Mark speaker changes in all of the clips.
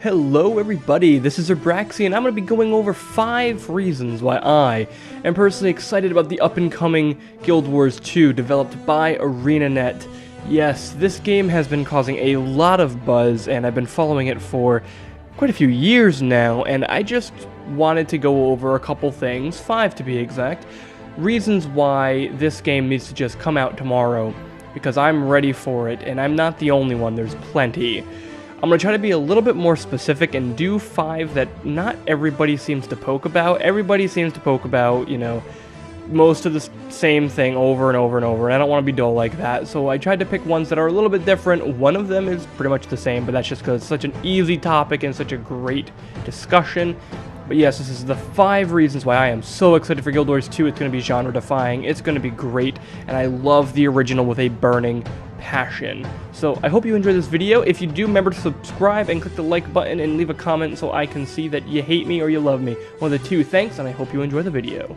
Speaker 1: Hello everybody, this is Zerbraxi and I'm going to be going over 5 reasons why I am personally excited about the up-and-coming Guild Wars 2 developed by ArenaNet. Yes, this game has been causing a lot of buzz and I've been following it for quite a few years now, and I just wanted to go over a couple things, 5 to be exact, reasons why this game needs to just come out tomorrow, because I'm ready for it and I'm not the only one, there's plenty. I'm going to try to be a little bit more specific and do 5 that not everybody seems to poke about. Everybody seems to poke about, most of the same thing over and over and over, and I don't want to be dull like that, so I tried to pick ones that are a little bit different. One of them is pretty much the same, but that's just because it's such an easy topic and such a great discussion. But yes, this is the 5 reasons why I am so excited for Guild Wars 2. It's going to be genre-defying, it's going to be great, and I love the original with a burning passion. So I hope you enjoyed this video. If you do, remember to subscribe and click the like button and leave a comment so I can see that you hate me or you love me. One of the two. Thanks, and I hope you enjoy the video.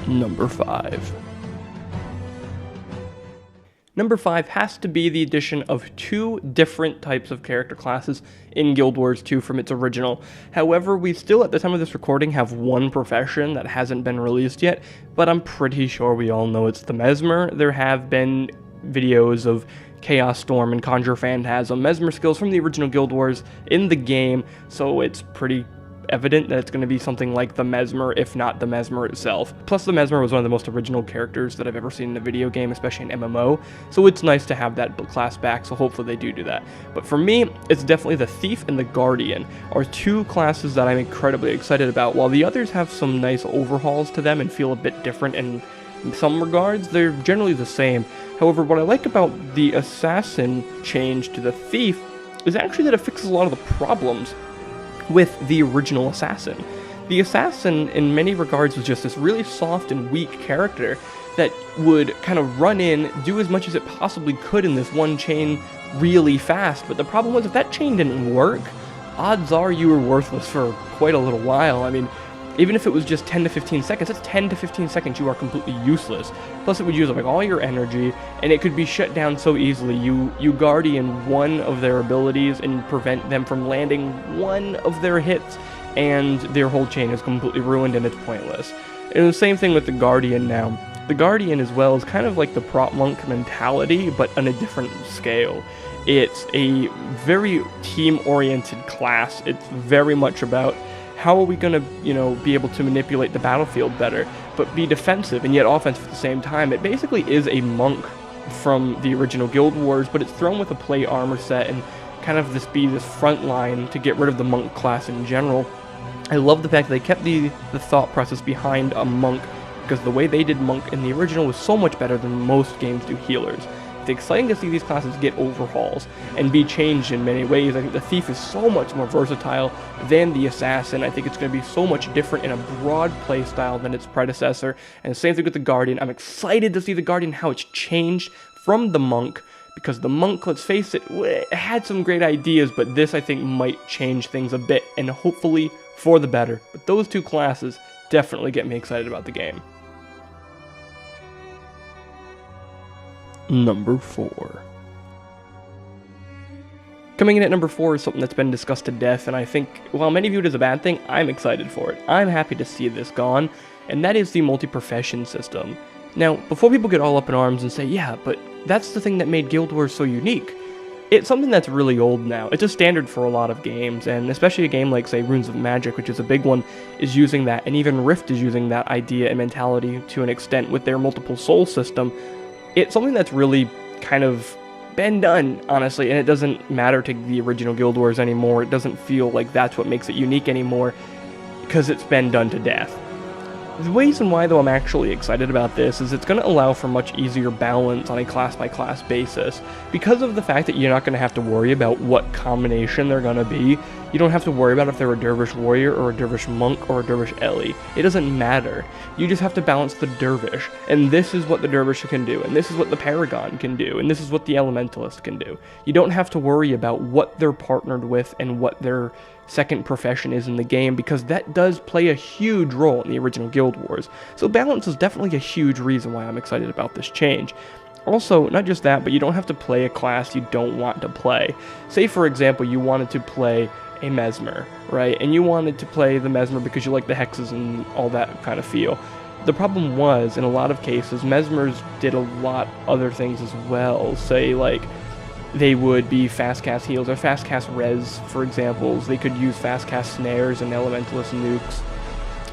Speaker 1: Number 5. Number 5 has to be the addition of 2 different types of character classes in Guild Wars 2 from its original. However, we still, at the time of this recording, have one profession that hasn't been released yet, but I'm pretty sure we all know it's the Mesmer. There have been videos of Chaos Storm and Conjure Phantasm Mesmer skills from the original Guild Wars in the game, so it's pretty evident that it's going to be something like the Mesmer, if not the Mesmer itself. Plus, the Mesmer was one of the most original characters that I've ever seen in a video game, especially in MMO, so it's nice to have that class back, so hopefully they do that. But for me, it's definitely the Thief and the Guardian are 2 classes that I'm incredibly excited about. While the others have some nice overhauls to them and feel a bit different in some regards, they're generally the same. However, what I like about the Assassin change to the Thief is actually that it fixes a lot of the problems with the original Assassin. The Assassin, in many regards, was just this really soft and weak character that would kind of run in, do as much as it possibly could in this one chain really fast, but the problem was if that chain didn't work, odds are you were worthless for quite a little while. I mean, even if it was just 10 to 15 seconds, that's 10 to 15 seconds you are completely useless. Plus it would use up like all your energy, and it could be shut down so easily. You Guardian one of their abilities and prevent them from landing one of their hits, and their whole chain is completely ruined and it's pointless. And the same thing with the Guardian now. The Guardian as well is kind of like the prop monk mentality, but on a different scale. It's a very team-oriented class. It's very much about how are we going to, be able to manipulate the battlefield better, but be defensive and yet offensive at the same time. It basically is a monk from the original Guild Wars, but it's thrown with a plate armor set and kind of this front line to get rid of the monk class in general. I love the fact that they kept the thought process behind a monk, because the way they did monk in the original was so much better than most games do healers. It's exciting to see these classes get overhauls and be changed in many ways. I think the Thief is so much more versatile than the Assassin. I think it's going to be so much different in a broad playstyle than its predecessor. And the same thing with the Guardian. I'm excited to see the Guardian, how it's changed from the Monk, because the Monk, let's face it, had some great ideas, but this I think might change things a bit, and hopefully for the better. But those 2 classes definitely get me excited about the game. Number 4. Coming in at number 4 is something that's been discussed to death, and I think, while many view it as a bad thing, I'm excited for it. I'm happy to see this gone, and that is the multi-profession system. Now, before people get all up in arms and say, yeah, but that's the thing that made Guild Wars so unique, it's something that's really old now. It's a standard for a lot of games, and especially a game like, say, Runes of Magic, which is a big one, is using that, and even Rift is using that idea and mentality to an extent with their multiple soul system. It's something that's really kind of been done, honestly, and it doesn't matter to the original Guild Wars anymore. It doesn't feel like that's what makes it unique anymore, because it's been done to death. The reason why, though, I'm actually excited about this is it's going to allow for much easier balance on a class-by-class basis. Because of the fact that you're not going to have to worry about what combination they're going to be, you don't have to worry about if they're a Dervish Warrior or a Dervish Monk or a Dervish Ellie. It doesn't matter. You just have to balance the Dervish, and this is what the Dervish can do, and this is what the Paragon can do, and this is what the Elementalist can do. You don't have to worry about what they're partnered with and what their second profession is in the game, because that does play a huge role in the original Guild Wars. So balance is definitely a huge reason why I'm excited about this change. Also, not just that, but you don't have to play a class you don't want to play. Say, for example, you wanted to play a Mesmer, right? And you wanted to play the Mesmer because you like the hexes and all that kind of feel. The problem was, in a lot of cases, Mesmers did a lot other things as well. Say, like, they would be fast cast heals or fast cast res, for examples. They could use fast cast snares and elementalist nukes.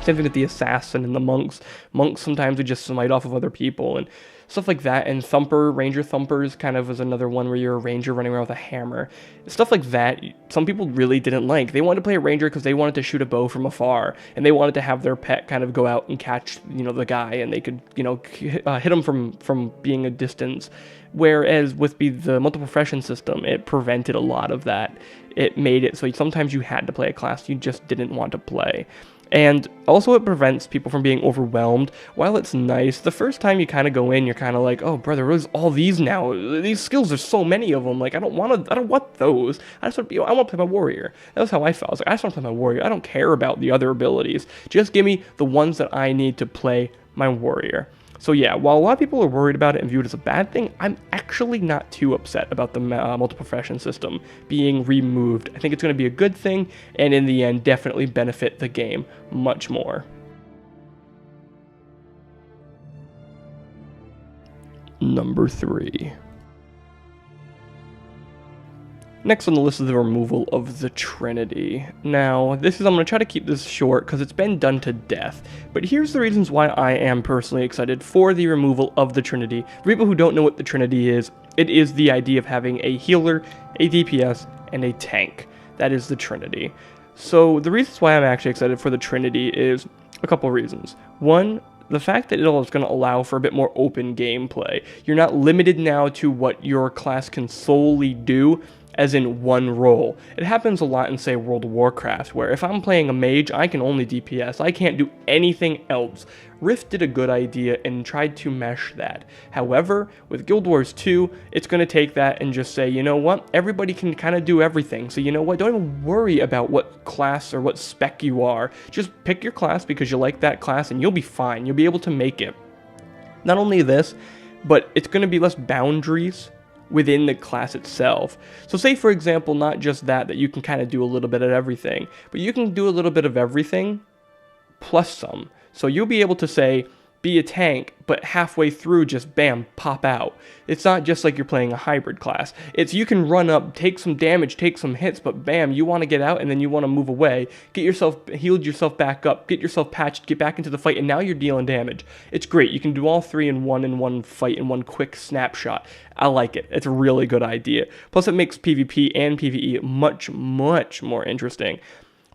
Speaker 1: Same thing with the assassin and the monks. Monks sometimes would just smite off of other people and stuff like that. And Thumper, Ranger Thumpers kind of was another one where you're a ranger running around with a hammer. Stuff like that, some people really didn't like. They wanted to play a ranger because they wanted to shoot a bow from afar, and they wanted to have their pet kind of go out and catch, the guy, and they could, hit him from being a distance. Whereas with the multiple profession system, it prevented a lot of that. It made it so sometimes you had to play a class you just didn't want to play. And also it prevents people from being overwhelmed. While it's nice, the first time you kind of go in, you're kind of like, oh brother, there's all these now. These skills, there's so many of them. Like, I don't want those. I want to play my warrior. That was how I felt. I was like, I just want to play my warrior. I don't care about the other abilities. Just give me the ones that I need to play my warrior. So yeah, while a lot of people are worried about it and view it as a bad thing, I'm actually not too upset about the multiple profession system being removed. I think it's going to be a good thing, and in the end, definitely benefit the game much more. Number 3. Next on the list is the removal of the Trinity. Now, I'm going to try to keep this short because it's been done to death, but here's the reasons why I am personally excited for the removal of the Trinity. For people who don't know what the Trinity is, it is the idea of having a healer, a DPS, and a tank. That is the Trinity. So the reasons why I'm actually excited for the Trinity is a couple reasons. One, the fact that it is going to allow for a bit more open gameplay. You're not limited now to what your class can solely do, as in one role. It happens a lot in, say, World of Warcraft, where if I'm playing a mage, I can only DPS. I can't do anything else. Rift did a good idea and tried to mesh that. However, with Guild Wars 2, it's going to take that and just say, you know what, everybody can kind of do everything. So you know what, don't even worry about what class or what spec you are. Just pick your class because you like that class and you'll be fine. You'll be able to make it. Not only this, but it's going to be less boundaries within the class itself. So say, for example, not just that you can kind of do a little bit of everything, but you can do a little bit of everything plus some. So you'll be able to say, be a tank, but halfway through just bam, pop out. It's not just like you're playing a hybrid class. It's you can run up, take some damage, take some hits, but bam, you want to get out and then you want to move away, get yourself healed yourself back up, get yourself patched, get back into the fight, and now you're dealing damage. It's great. You can do all three in one fight in one quick snapshot. I like it. It's a really good idea. Plus it makes PvP and PvE much, much more interesting.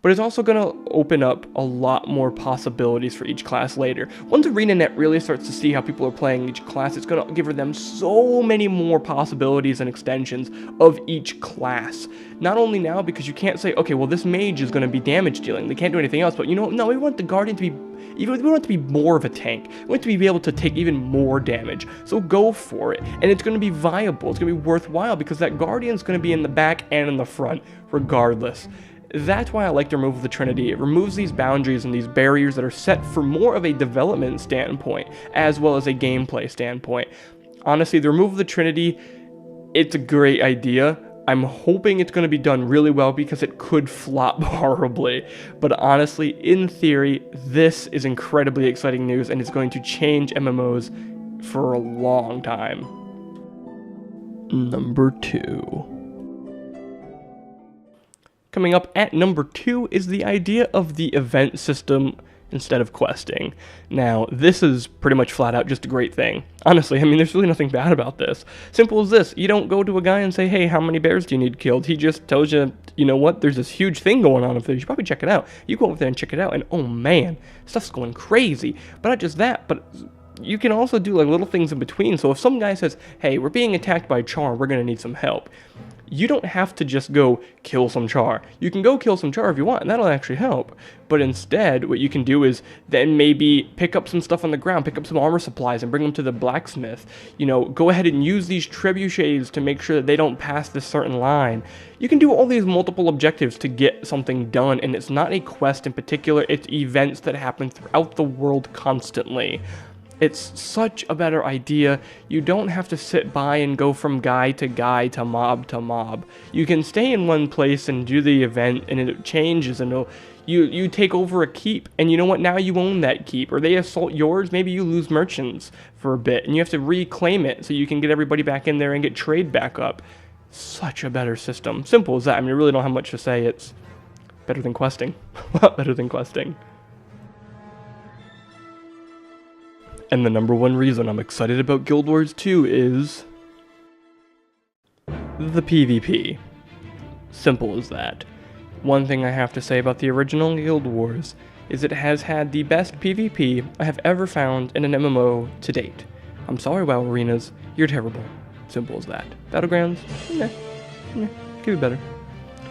Speaker 1: But it's also going to open up a lot more possibilities for each class later. Once ArenaNet really starts to see how people are playing each class, it's going to give them so many more possibilities and extensions of each class. Not only now, because you can't say, okay, well, this mage is going to be damage dealing. They can't do anything else. But no, we want the Guardian to be, we want it to be more of a tank. We want it to be able to take even more damage. So go for it. And it's going to be viable. It's going to be worthwhile because that Guardian's going to be in the back and in the front, regardless. That's why I like the removal of the Trinity. It removes these boundaries and these barriers that are set for more of a development standpoint, as well as a gameplay standpoint. Honestly, the removal of the Trinity, it's a great idea. I'm hoping it's going to be done really well because it could flop horribly. But honestly, in theory, this is incredibly exciting news and it's going to change MMOs for a long time. Number 2. Coming up at number 2 is the idea of the event system instead of questing. Now, this is pretty much flat out just a great thing. Honestly, I mean, there's really nothing bad about this. Simple as this. You don't go to a guy and say, hey, how many bears do you need killed? He just tells you, you know what, there's this huge thing going on up there. You should probably check it out. You go over there and check it out, and oh man, stuff's going crazy. But not just that, but you can also do like little things in between. So if some guy says, hey, we're being attacked by Charm, we're going to need some help. you don't have to just go kill some char. You can go kill some char if you want, and that'll actually help. But instead, what you can do is then maybe pick up some stuff on the ground, pick up some armor supplies and bring them to the blacksmith. You know, go ahead and use these trebuchets to make sure that they don't pass this certain line. You can do all these multiple objectives to get something done, and it's not a quest in particular, it's events that happen throughout the world constantly. It's such a better idea. You don't have to sit by and go from guy to guy to mob to mob. You can stay in one place and do the event, and it changes, and you take over a keep, and you know what, now you own that keep, or they assault yours, maybe you lose merchants for a bit, and you have to reclaim it so you can get everybody back in there and get trade back up. Such a better system. Simple as that. I mean, I really don't have much to say. It's better than questing. A lot better than questing. And the number one reason I'm excited about Guild Wars 2 is the PvP. Simple as that. One thing I have to say about the original Guild Wars is it has had the best PvP I have ever found in an MMO to date. I'm sorry, WoW Arenas, you're terrible. Simple as that. Battlegrounds? Could be better.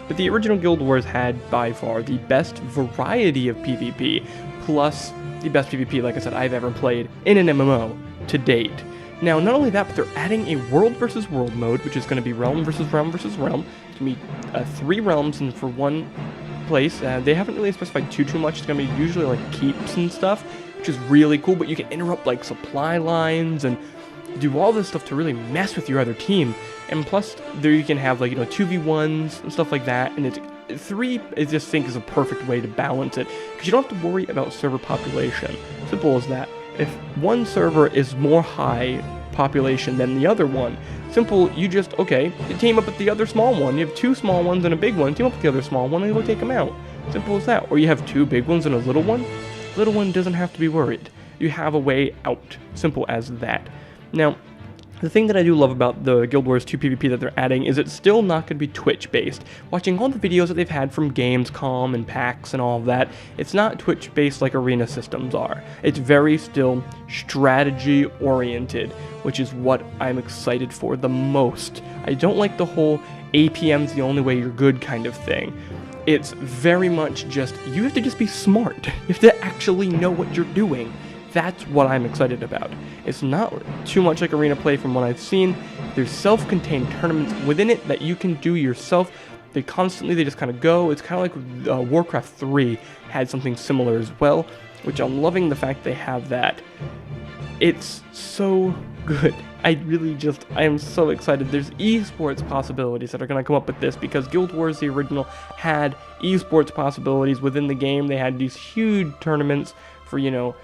Speaker 1: But the original Guild Wars had by far the best variety of PvP, plus the best PvP, like I said, I've ever played in an MMO to date. Now, not only that, but they're adding a world versus world mode, which is going to be realm versus realm versus realm. It's going to be 3 realms and for 1 place. They haven't really specified too much. It's going to be usually like keeps and stuff, which is really cool, but you can interrupt like supply lines and do all this stuff to really mess with your other team. And plus, there you can have like, you know, 2v1s and stuff like that, and it's 3, I just think, is a perfect way to balance it, because you don't have to worry about server population. Simple as that. If one server is more high population than the other one, simple, you just, okay, you team up with the other small one. You have 2 small ones and a big one, team up with the other small one and go take them out. Simple as that. Or you have 2 big ones and a little one. Little one doesn't have to be worried. You have a way out. Simple as that. Now, the thing that I do love about the Guild Wars 2 PvP that they're adding is it's still not going to be Twitch-based. Watching all the videos that they've had from Gamescom and PAX and all of that, it's not Twitch-based like arena systems are. It's very still strategy-oriented, which is what I'm excited for the most. I don't like the whole APM's the only way you're good kind of thing. It's very much just, you have to just be smart. You have to actually know what you're doing. That's what I'm excited about. It's not too much like arena play from what I've seen. There's self-contained tournaments within it that you can do yourself. They just kind of go. It's kind of like Warcraft 3 had something similar as well, which I'm loving the fact they have that. It's so good. I am so excited. There's esports possibilities that are going to come up with this, because Guild Wars, the original, had esports possibilities within the game. They had these huge tournaments for, you know,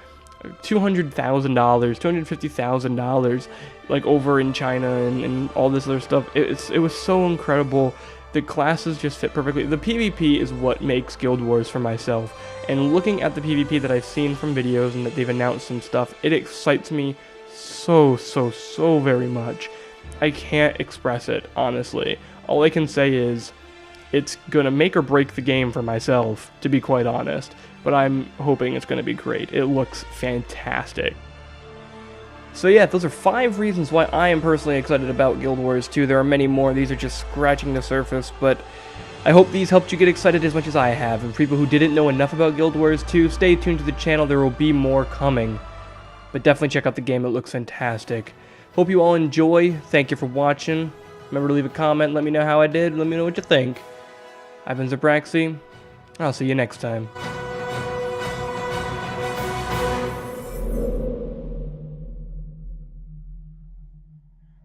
Speaker 1: $200,000, $250,000, like over in China and all this other stuff. It was so incredible. The classes just fit perfectly. The PvP is what makes Guild Wars for myself. And looking at the PvP that I've seen from videos and that they've announced and stuff, it excites me so very much. I can't express it, honestly. All I can say is it's gonna make or break the game for myself, to be quite honest. But I'm hoping it's gonna be great. It looks fantastic. So yeah, those are 5 reasons why I am personally excited about Guild Wars 2. There are many more. These are just scratching the surface, but I hope these helped you get excited as much as I have. And for people who didn't know enough about Guild Wars 2, stay tuned to the channel. There will be more coming. But definitely check out the game. It looks fantastic. Hope you all enjoy. Thank you for watching. Remember to leave a comment. Let me know how I did. Let me know what you think. I've been Zerbraxi. I'll see you next time.